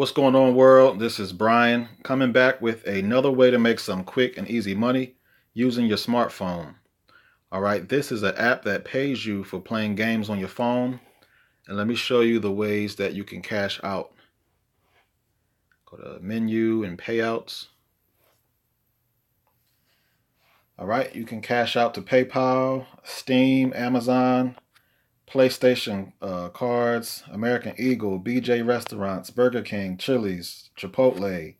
What's going on, world? This is Brian coming back with another way to make some quick and easy money using your smartphone. All right, this is an app that pays you for playing games on your phone. And let me show you the ways that you can cash out. Go to menu and payouts. All right, you can cash out to PayPal, Steam, Amazon, PlayStation cards, American Eagle, BJ Restaurants, Burger King, Chili's, Chipotle,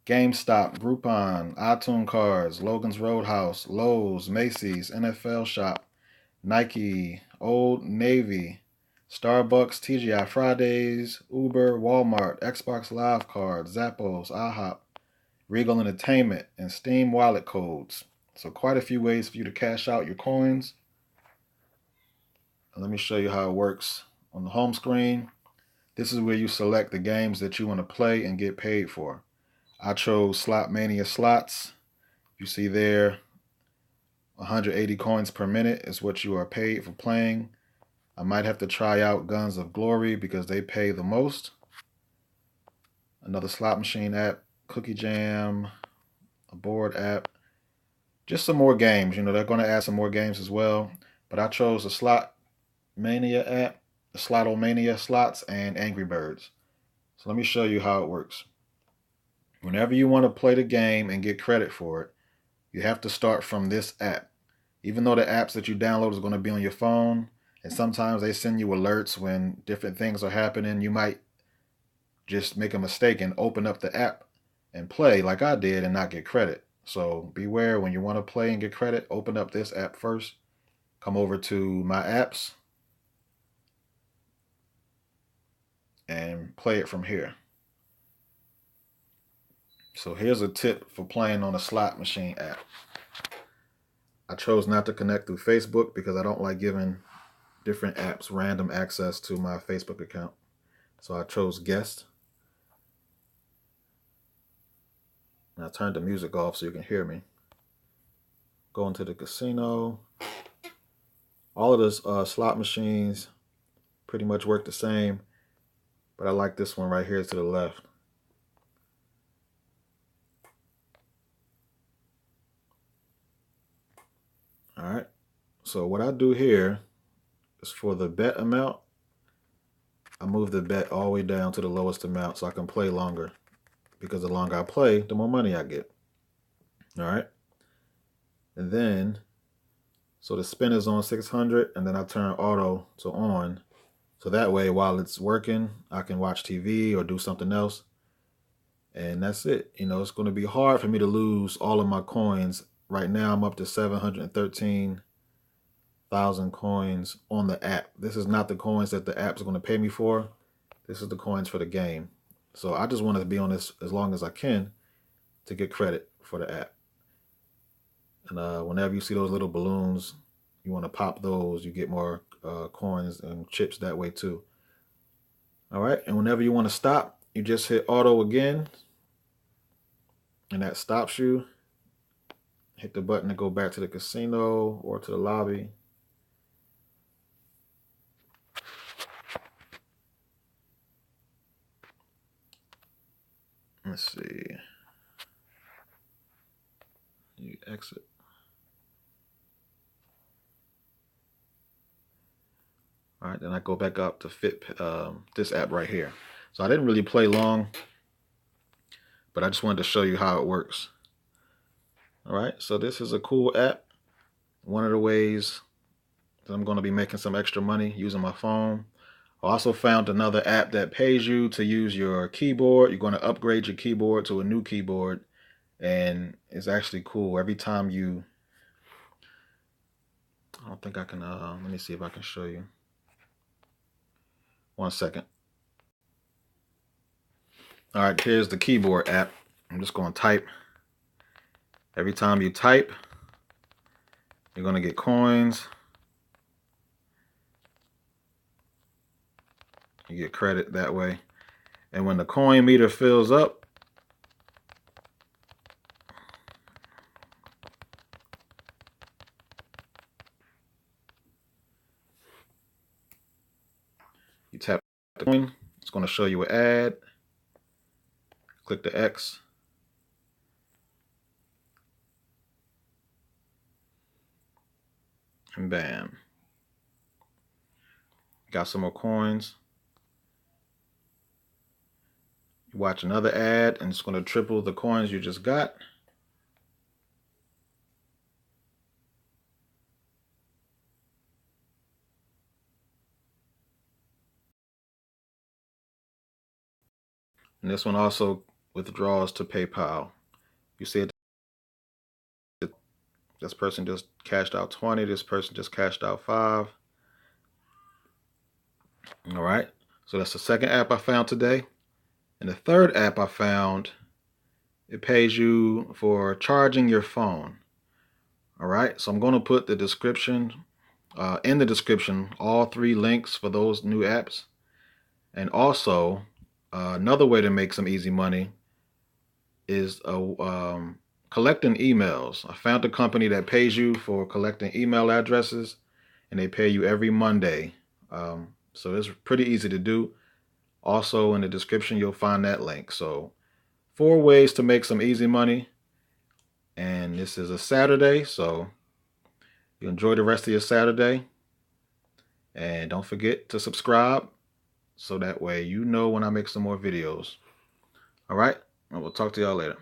GameStop, Groupon, iTunes Cards, Logan's Roadhouse, Lowe's, Macy's, NFL Shop, Nike, Old Navy, Starbucks, TGI Fridays, Uber, Walmart, Xbox Live Cards, Zappos, IHOP, Regal Entertainment, and Steam wallet codes. So quite a few ways for you to cash out your coins. Let me show you how it works on the home screen. This is where you select the games that you want to play and get paid for. I chose Slot Mania Slots. You see there, 180 coins per minute is what you are paid for playing. I might have to try out Guns of Glory because they pay the most. Another slot machine app, Cookie Jam, a board app. Just some more games. They're going to add some more games as well. But I chose the Slot Mania app, the Slotomania Slots, and Angry Birds. So let me show you how it works. Whenever you want to play the game and get credit for it, you have to start from this app. Even though the apps that you download is going to be on your phone, and sometimes they send you alerts when different things are happening, you might just make a mistake and open up the app and play like I did and not get credit. So beware when you want to play and get credit, open up this app first. Come over to My Apps and play it from here. So here's a tip for playing on a slot machine app. I chose not to connect through Facebook because I don't like giving different apps random access to my Facebook account. So I chose guest. And I turned the music off so you can hear me. Go into the casino. All of those slot machines pretty much work the same, but I like this one right here to the left. All right. So what I do here is for the bet amount, I move the bet all the way down to the lowest amount so I can play longer. Because the longer I play, the more money I get. All right. And then, so the spin is on 600, and then I turn auto to on. So that way, while it's working, I can watch TV or do something else. And that's it. It's going to be hard for me to lose all of my coins. Right now, I'm up to 713,000 coins on the app. This is not the coins that the app is going to pay me for. This is the coins for the game. So I just want to be on this as long as I can to get credit for the app. And whenever you see those little balloons, you want to pop those. You get more coins and chips that way too. All right. And whenever you want to stop, you just hit auto again. And that stops you. Hit the button to go back to the casino or to the lobby. Let's see. You exit. All right, then I go back up to fit this app right here. So I didn't really play long, but I just wanted to show you how it works. All right, so this is a cool app. One of the ways that I'm going to be making some extra money using my phone. I also found another app that pays you to use your keyboard. You're going to upgrade your keyboard to a new keyboard, and it's actually cool. Every time you, I don't think I can, let me see if I can show you. 1 second. All right, here's the keyboard app. I'm just going to type. Every time you type, you're going to get coins. You get credit that way. And when the coin meter fills up, you tap the coin. It's going to show you an ad. Click the X. And bam. Got some more coins. You watch another ad and it's going to triple the coins you just got. And this one also withdraws to PayPal. You see it. This person just cashed out 20. This person just cashed out 5. All right. So that's the second app I found today. And the third app I found, it pays you for charging your phone. All right. So I'm going to put the description, in the description, all 3 links for those new apps. And also, another way to make some easy money is collecting emails. I found a company that pays you for collecting email addresses, and they pay you every Monday. So it's pretty easy to do. Also, in the description, you'll find that link. So 4 ways to make some easy money. And this is a Saturday, so you enjoy the rest of your Saturday. And don't forget to subscribe so that way you know when I make some more videos. All right, and we'll talk to y'all later.